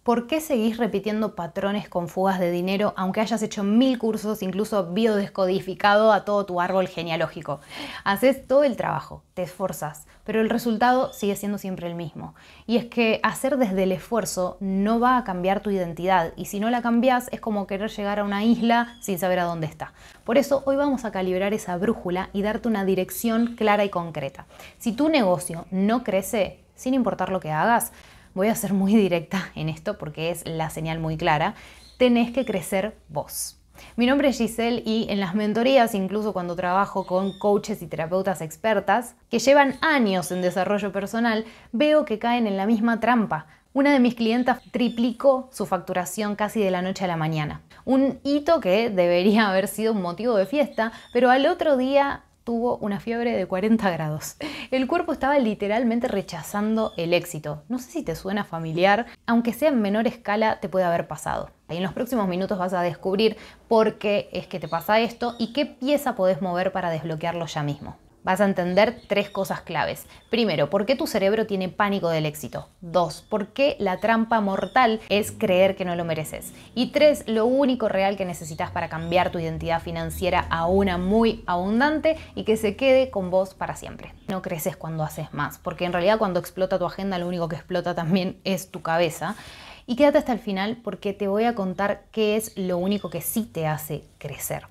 ¿Por qué seguís repitiendo patrones con fugas de dinero aunque hayas hecho 1000 cursos, incluso biodescodificado a todo tu árbol genealógico? Haces todo el trabajo, te esforzás, pero el resultado sigue siendo siempre el mismo. Y es que hacer desde el esfuerzo no va a cambiar tu identidad, y si no la cambiás es como querer llegar a una isla sin saber a dónde está. Por eso hoy vamos a calibrar esa brújula y darte una dirección clara y concreta. Si tu negocio no crece, sin importar lo que hagas, voy a ser muy directa en esto porque es la señal muy clara, tenés que crecer vos. Mi nombre es Giselle y en las mentorías, incluso cuando trabajo con coaches y terapeutas expertas que llevan años en desarrollo personal, veo que caen en la misma trampa. Una de mis clientas triplicó su facturación casi de la noche a la mañana. Un hito que debería haber sido un motivo de fiesta, pero al otro día tuvo una fiebre de 40 grados. El cuerpo estaba literalmente rechazando el éxito. No sé si te suena familiar, aunque sea en menor escala te puede haber pasado. Y en los próximos minutos vas a descubrir por qué es que te pasa esto y qué pieza podés mover para desbloquearlo ya mismo. Vas a entender 3 cosas claves. Primero, ¿por qué tu cerebro tiene pánico del éxito? 2, ¿por qué la trampa mortal es creer que no lo mereces? Y 3, lo único real que necesitas para cambiar tu identidad financiera a una muy abundante y que se quede con vos para siempre. No creces cuando haces más, porque en realidad cuando explota tu agenda, lo único que explota también es tu cabeza. Y quédate hasta el final porque te voy a contar qué es lo único que sí te hace crecer.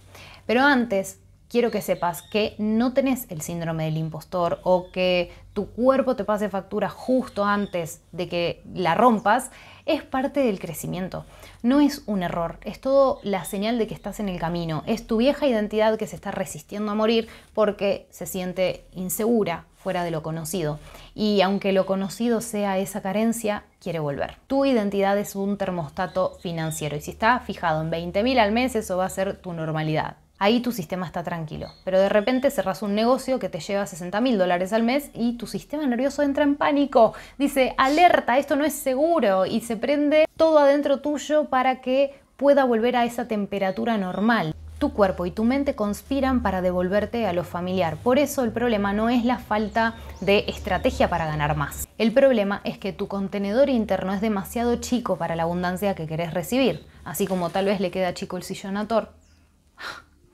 Pero antes, quiero que sepas que no tenés el síndrome del impostor o que tu cuerpo te pase factura justo antes de que la rompas. Es parte del crecimiento. No es un error, es todo la señal de que estás en el camino. Es tu vieja identidad que se está resistiendo a morir porque se siente insegura fuera de lo conocido. Y aunque lo conocido sea esa carencia, quiere volver. Tu identidad es un termostato financiero y si está fijado en 20.000 al mes, eso va a ser tu normalidad. Ahí tu sistema está tranquilo, pero de repente cerrás un negocio que te lleva $60.000 al mes y tu sistema nervioso entra en pánico. Dice, alerta, esto no es seguro, y se prende todo adentro tuyo para que pueda volver a esa temperatura normal. Tu cuerpo y tu mente conspiran para devolverte a lo familiar. Por eso el problema no es la falta de estrategia para ganar más. El problema es que tu contenedor interno es demasiado chico para la abundancia que querés recibir. Así como tal vez le queda chico el sillón a Thor.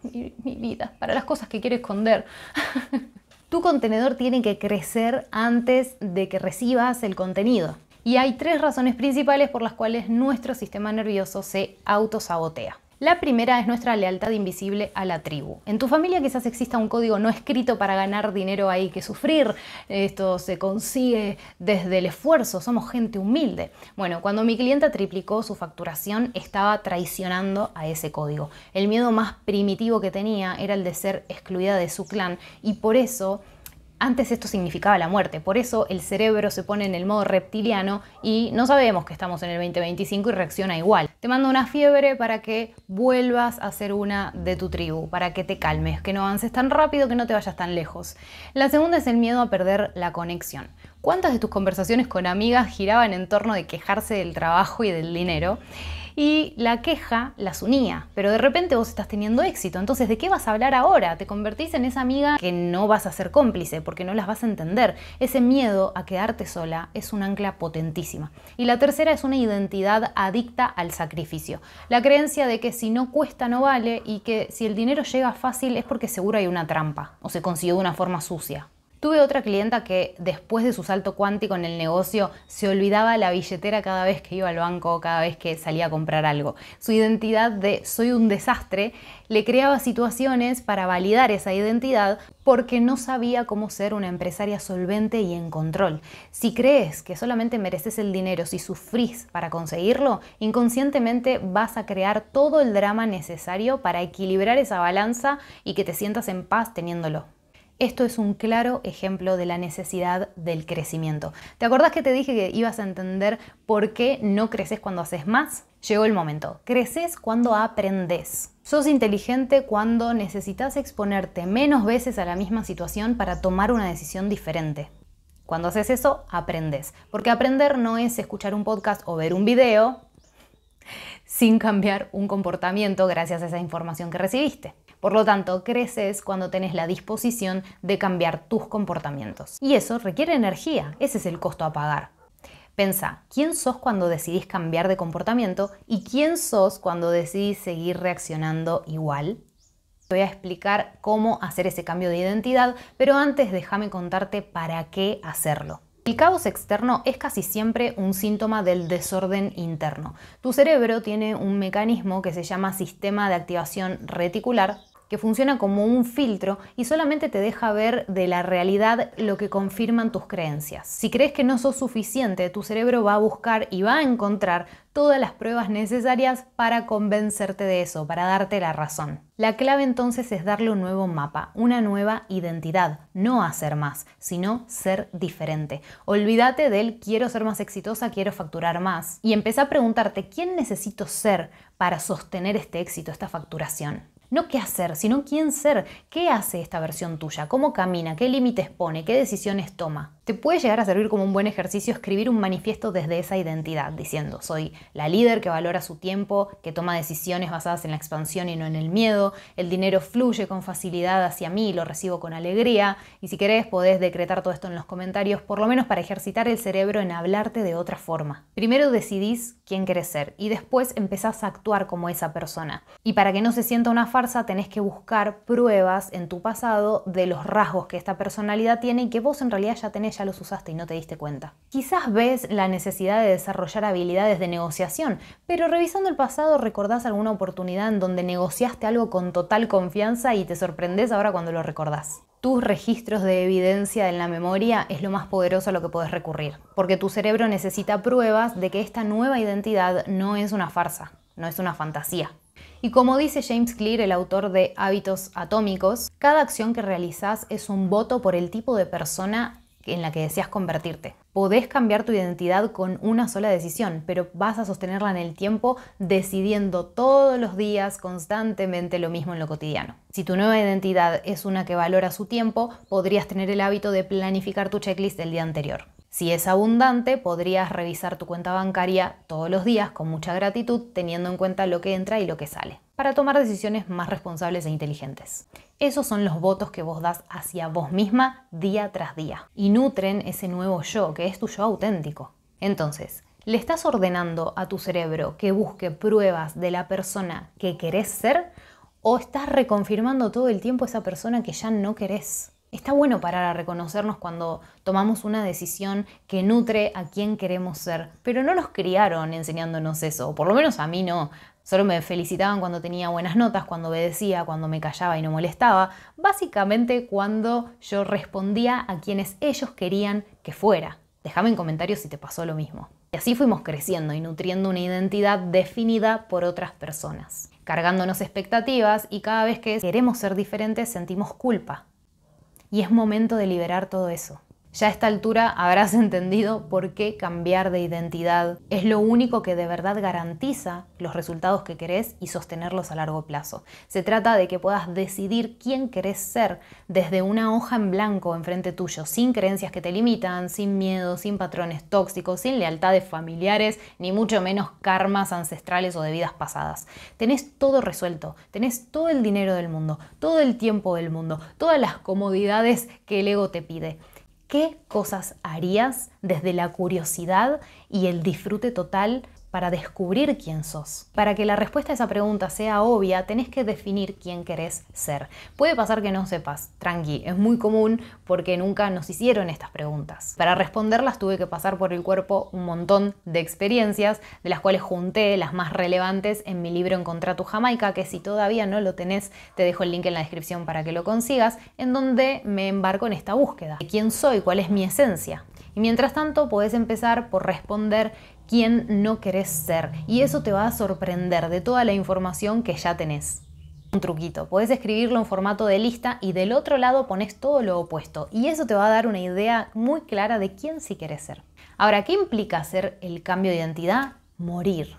Mi vida, para las cosas que quiero esconder. Tu contenedor tiene que crecer antes de que recibas el contenido. Y hay 3 razones principales por las cuales nuestro sistema nervioso se autosabotea. La primera es nuestra lealtad invisible a la tribu. En tu familia quizás exista un código no escrito para ganar dinero hay que sufrir. Esto se consigue desde el esfuerzo, somos gente humilde. Bueno, cuando mi clienta triplicó su facturación estaba traicionando a ese código. El miedo más primitivo que tenía era el de ser excluida de su clan y por eso antes esto significaba la muerte, por eso el cerebro se pone en el modo reptiliano y no sabemos que estamos en el 2025 y reacciona igual. Te manda una fiebre para que vuelvas a ser una de tu tribu, para que te calmes, que no avances tan rápido, que no te vayas tan lejos. La segunda es el miedo a perder la conexión. ¿Cuántas de tus conversaciones con amigas giraban en torno de quejarse del trabajo y del dinero? Y la queja las unía, pero de repente vos estás teniendo éxito, entonces ¿de qué vas a hablar ahora? Te convertís en esa amiga que no vas a ser cómplice porque no las vas a entender. Ese miedo a quedarte sola es un ancla potentísima. Y la tercera es una identidad adicta al sacrificio. La creencia de que si no cuesta no vale y que si el dinero llega fácil es porque seguro hay una trampa o se consiguió de una forma sucia. Tuve otra clienta que después de su salto cuántico en el negocio se olvidaba la billetera cada vez que iba al banco, cada vez que salía a comprar algo. Su identidad de soy un desastre le creaba situaciones para validar esa identidad porque no sabía cómo ser una empresaria solvente y en control. Si crees que solamente mereces el dinero si sufrís para conseguirlo, inconscientemente vas a crear todo el drama necesario para equilibrar esa balanza y que te sientas en paz teniéndolo. Esto es un claro ejemplo de la necesidad del crecimiento. ¿Te acordás que te dije que ibas a entender por qué no creces cuando haces más? Llegó el momento. Creces cuando aprendes. Sos inteligente cuando necesitas exponerte menos veces a la misma situación para tomar una decisión diferente. Cuando haces eso, aprendes. Porque aprender no es escuchar un podcast o ver un video sin cambiar un comportamiento gracias a esa información que recibiste. Por lo tanto, creces cuando tenés la disposición de cambiar tus comportamientos. Y eso requiere energía, ese es el costo a pagar. Pensá, ¿quién sos cuando decidís cambiar de comportamiento y quién sos cuando decidís seguir reaccionando igual? Te voy a explicar cómo hacer ese cambio de identidad, pero antes déjame contarte para qué hacerlo. El caos externo es casi siempre un síntoma del desorden interno. Tu cerebro tiene un mecanismo que se llama sistema de activación reticular, que funciona como un filtro y solamente te deja ver de la realidad lo que confirman tus creencias. Si crees que no sos suficiente, tu cerebro va a buscar y va a encontrar todas las pruebas necesarias para convencerte de eso, para darte la razón. La clave entonces es darle un nuevo mapa, una nueva identidad, no hacer más, sino ser diferente. Olvídate del quiero ser más exitosa, quiero facturar más y empezá a preguntarte quién necesito ser para sostener este éxito, esta facturación. No qué hacer, sino quién ser, qué hace esta versión tuya, cómo camina, qué límites pone, qué decisiones toma. Te puede llegar a servir como un buen ejercicio escribir un manifiesto desde esa identidad, diciendo soy la líder que valora su tiempo, que toma decisiones basadas en la expansión y no en el miedo, el dinero fluye con facilidad hacia mí y lo recibo con alegría, y si querés podés decretar todo esto en los comentarios, por lo menos para ejercitar el cerebro en hablarte de otra forma. Primero decidís quién querés ser y después empezás a actuar como esa persona. Y para que no se sienta una farsa tenés que buscar pruebas en tu pasado de los rasgos que esta personalidad tiene y que vos en realidad ya tenés, ya los usaste y no te diste cuenta. Quizás ves la necesidad de desarrollar habilidades de negociación, pero revisando el pasado recordás alguna oportunidad en donde negociaste algo con total confianza y te sorprendés ahora cuando lo recordás. Tus registros de evidencia en la memoria es lo más poderoso a lo que podés recurrir, porque tu cerebro necesita pruebas de que esta nueva identidad no es una farsa, no es una fantasía. Y como dice James Clear, el autor de Hábitos Atómicos, cada acción que realizás es un voto por el tipo de persona en la que deseas convertirte. Podés cambiar tu identidad con una sola decisión, pero vas a sostenerla en el tiempo decidiendo todos los días constantemente lo mismo en lo cotidiano. Si tu nueva identidad es una que valora su tiempo, podrías tener el hábito de planificar tu checklist del día anterior. Si es abundante, podrías revisar tu cuenta bancaria todos los días con mucha gratitud, teniendo en cuenta lo que entra y lo que sale, para tomar decisiones más responsables e inteligentes. Esos son los votos que vos das hacia vos misma día tras día y nutren ese nuevo yo, que es tu yo auténtico. Entonces, ¿le estás ordenando a tu cerebro que busque pruebas de la persona que querés ser o estás reconfirmando todo el tiempo esa persona que ya no querés? Está bueno parar a reconocernos cuando tomamos una decisión que nutre a quien queremos ser, pero no nos criaron enseñándonos eso, o por lo menos a mí no. Solo me felicitaban cuando tenía buenas notas, cuando obedecía, cuando me callaba y no molestaba, básicamente cuando yo respondía a quienes ellos querían que fuera. Déjame en comentarios si te pasó lo mismo. Y así fuimos creciendo y nutriendo una identidad definida por otras personas, cargándonos expectativas y cada vez que queremos ser diferentes sentimos culpa. Y es momento de liberar todo eso. Ya a esta altura habrás entendido por qué cambiar de identidad es lo único que de verdad garantiza los resultados que querés y sostenerlos a largo plazo. Se trata de que puedas decidir quién querés ser desde una hoja en blanco enfrente tuyo, sin creencias que te limitan, sin miedo, sin patrones tóxicos, sin lealtades familiares, ni mucho menos karmas ancestrales o de vidas pasadas. Tenés todo resuelto, tenés todo el dinero del mundo, todo el tiempo del mundo, todas las comodidades que el ego te pide. ¿Qué cosas harías desde la curiosidad y el disfrute total para descubrir quién sos? Para que la respuesta a esa pregunta sea obvia, tenés que definir quién querés ser. Puede pasar que no sepas, tranqui, es muy común porque nunca nos hicieron estas preguntas. Para responderlas tuve que pasar por el cuerpo un montón de experiencias, de las cuales junté las más relevantes en mi libro Encontrá tu Jamaica, que si todavía no lo tenés, te dejo el link en la descripción para que lo consigas, en donde me embarco en esta búsqueda de quién soy, cuál es mi esencia. Y mientras tanto podés empezar por responder quién no querés ser y eso te va a sorprender de toda la información que ya tenés. Un truquito, podés escribirlo en formato de lista y del otro lado pones todo lo opuesto y eso te va a dar una idea muy clara de quién sí querés ser. Ahora, ¿qué implica hacer el cambio de identidad? Morir.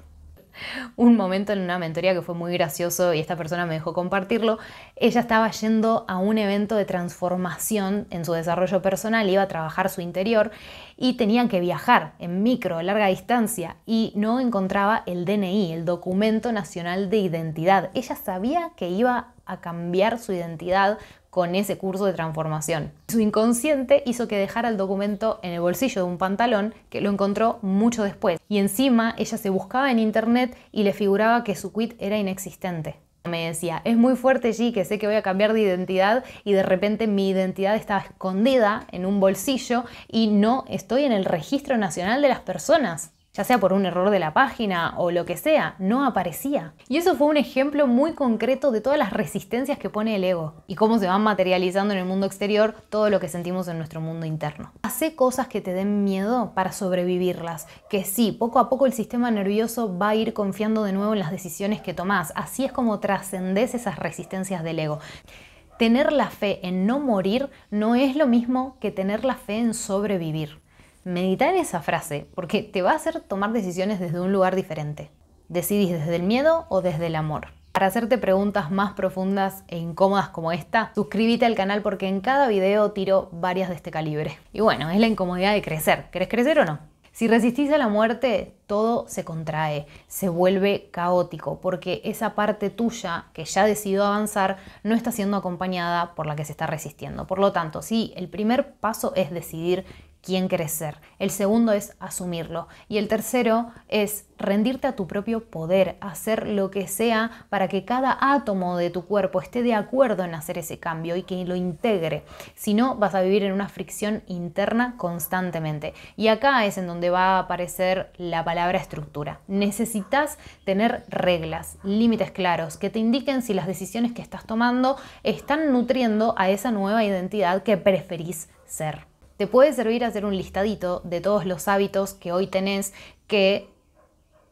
Un momento en una mentoría que fue muy gracioso y esta persona me dejó compartirlo. Ella estaba yendo a un evento de transformación en su desarrollo personal, iba a trabajar su interior y tenían que viajar en micro, larga distancia y no encontraba el DNI, el Documento Nacional de Identidad. Ella sabía que iba a cambiar su identidad con ese curso de transformación. Su inconsciente hizo que dejara el documento en el bolsillo de un pantalón, que lo encontró mucho después. Y encima ella se buscaba en internet y le figuraba que su quit era inexistente. Me decía, es muy fuerte, G, que sé que voy a cambiar de identidad y de repente mi identidad estaba escondida en un bolsillo y no estoy en el Registro Nacional de las Personas. Ya sea por un error de la página o lo que sea, no aparecía. Y eso fue un ejemplo muy concreto de todas las resistencias que pone el ego y cómo se van materializando en el mundo exterior todo lo que sentimos en nuestro mundo interno. Hacé cosas que te den miedo para sobrevivirlas, que sí, poco a poco el sistema nervioso va a ir confiando de nuevo en las decisiones que tomás. Así es como trascendés esas resistencias del ego. Tener la fe en no morir no es lo mismo que tener la fe en sobrevivir. Medita en esa frase, porque te va a hacer tomar decisiones desde un lugar diferente. ¿Decidís desde el miedo o desde el amor? Para hacerte preguntas más profundas e incómodas como esta, suscríbete al canal porque en cada video tiro varias de este calibre. Y bueno, es la incomodidad de crecer. ¿Querés crecer o no? Si resistís a la muerte, todo se contrae, se vuelve caótico, porque esa parte tuya que ya decidió avanzar no está siendo acompañada por la que se está resistiendo. Por lo tanto, sí, el primer paso es decidir quién querés ser. El segundo es asumirlo. Y el tercero es rendirte a tu propio poder, hacer lo que sea para que cada átomo de tu cuerpo esté de acuerdo en hacer ese cambio y que lo integre. Si no, vas a vivir en una fricción interna constantemente. Y acá es en donde va a aparecer la palabra estructura. Necesitas tener reglas, límites claros, que te indiquen si las decisiones que estás tomando están nutriendo a esa nueva identidad que preferís ser. Te puede servir hacer un listadito de todos los hábitos que hoy tenés que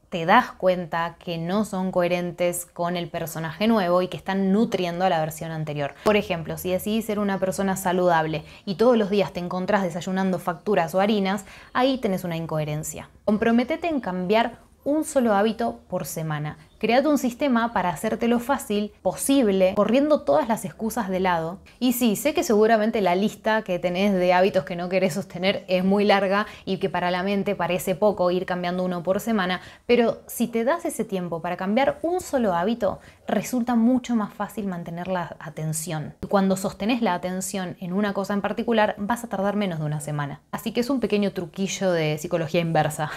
te das cuenta que no son coherentes con el personaje nuevo y que están nutriendo a la versión anterior. Por ejemplo, si decidís ser una persona saludable y todos los días te encontrás desayunando facturas o harinas, ahí tenés una incoherencia. Comprométete en cambiar un solo hábito por semana. Créate un sistema para hacértelo fácil, posible, corriendo todas las excusas de lado. Y sí, sé que seguramente la lista que tenés de hábitos que no querés sostener es muy larga y que para la mente parece poco ir cambiando uno por semana, pero si te das ese tiempo para cambiar un solo hábito, resulta mucho más fácil mantener la atención. Y cuando sostenés la atención en una cosa en particular, vas a tardar menos de una semana. Así que es un pequeño truquillo de psicología inversa.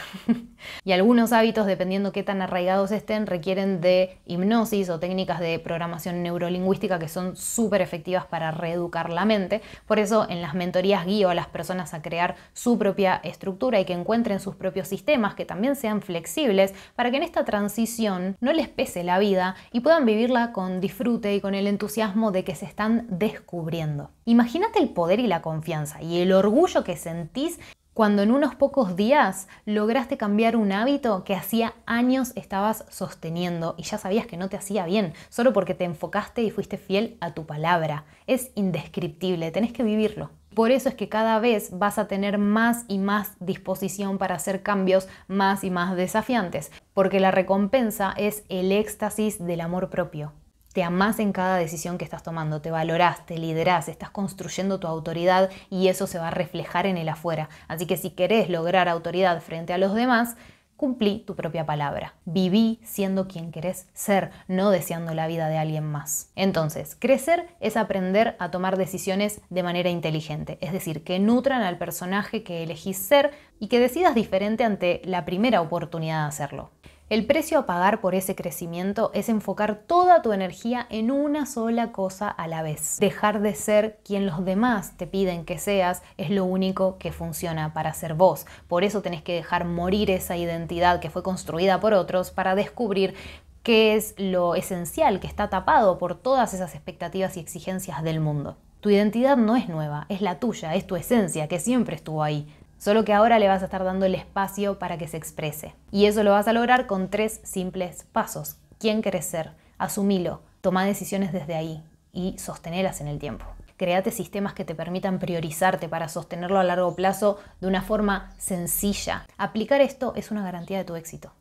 Y algunos hábitos, dependiendo qué tan arraigados estén, requieren de hipnosis o técnicas de programación neurolingüística que son súper efectivas para reeducar la mente. Por eso en las mentorías guío a las personas a crear su propia estructura y que encuentren sus propios sistemas, que también sean flexibles, para que en esta transición no les pese la vida y puedan vivirla con disfrute y con el entusiasmo de que se están descubriendo. Imagínate el poder y la confianza y el orgullo que sentís cuando en unos pocos días lograste cambiar un hábito que hacía años estabas sosteniendo y ya sabías que no te hacía bien, solo porque te enfocaste y fuiste fiel a tu palabra. Es indescriptible, tenés que vivirlo. Por eso es que cada vez vas a tener más y más disposición para hacer cambios más y más desafiantes, porque la recompensa es el éxtasis del amor propio. Te amás en cada decisión que estás tomando, te valorás, te liderás, estás construyendo tu autoridad y eso se va a reflejar en el afuera. Así que si querés lograr autoridad frente a los demás, cumplí tu propia palabra. Viví siendo quien querés ser, no deseando la vida de alguien más. Entonces, crecer es aprender a tomar decisiones de manera inteligente, es decir, que nutran al personaje que elegís ser y que decidas diferente ante la primera oportunidad de hacerlo. El precio a pagar por ese crecimiento es enfocar toda tu energía en una sola cosa a la vez. Dejar de ser quien los demás te piden que seas es lo único que funciona para ser vos. Por eso tenés que dejar morir esa identidad que fue construida por otros para descubrir qué es lo esencial que está tapado por todas esas expectativas y exigencias del mundo. Tu identidad no es nueva, es la tuya, es tu esencia que siempre estuvo ahí. Solo que ahora le vas a estar dando el espacio para que se exprese. Y eso lo vas a lograr con 3 simples pasos. ¿Quién querés ser? Asumilo, toma decisiones desde ahí y sostenerlas en el tiempo. Créate sistemas que te permitan priorizarte para sostenerlo a largo plazo de una forma sencilla. Aplicar esto es una garantía de tu éxito.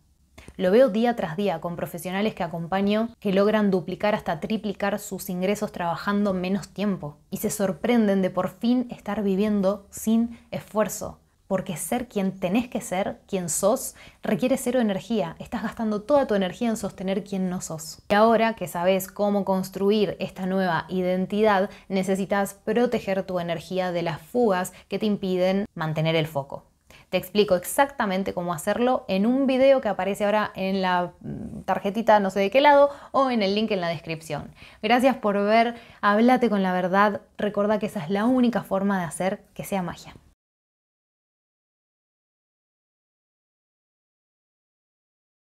Lo veo día tras día con profesionales que acompaño que logran duplicar hasta triplicar sus ingresos trabajando menos tiempo y se sorprenden de por fin estar viviendo sin esfuerzo. porque ser quien tenés que ser, quien sos, requiere cero energía. Estás gastando toda tu energía en sostener quien no sos. Y ahora que sabes cómo construir esta nueva identidad, necesitas proteger tu energía de las fugas que te impiden mantener el foco. Te explico exactamente cómo hacerlo en un video que aparece ahora en la tarjetita no sé de qué lado o en el link en la descripción. Gracias por ver, háblate con la verdad, recuerda que esa es la única forma de hacer que sea magia.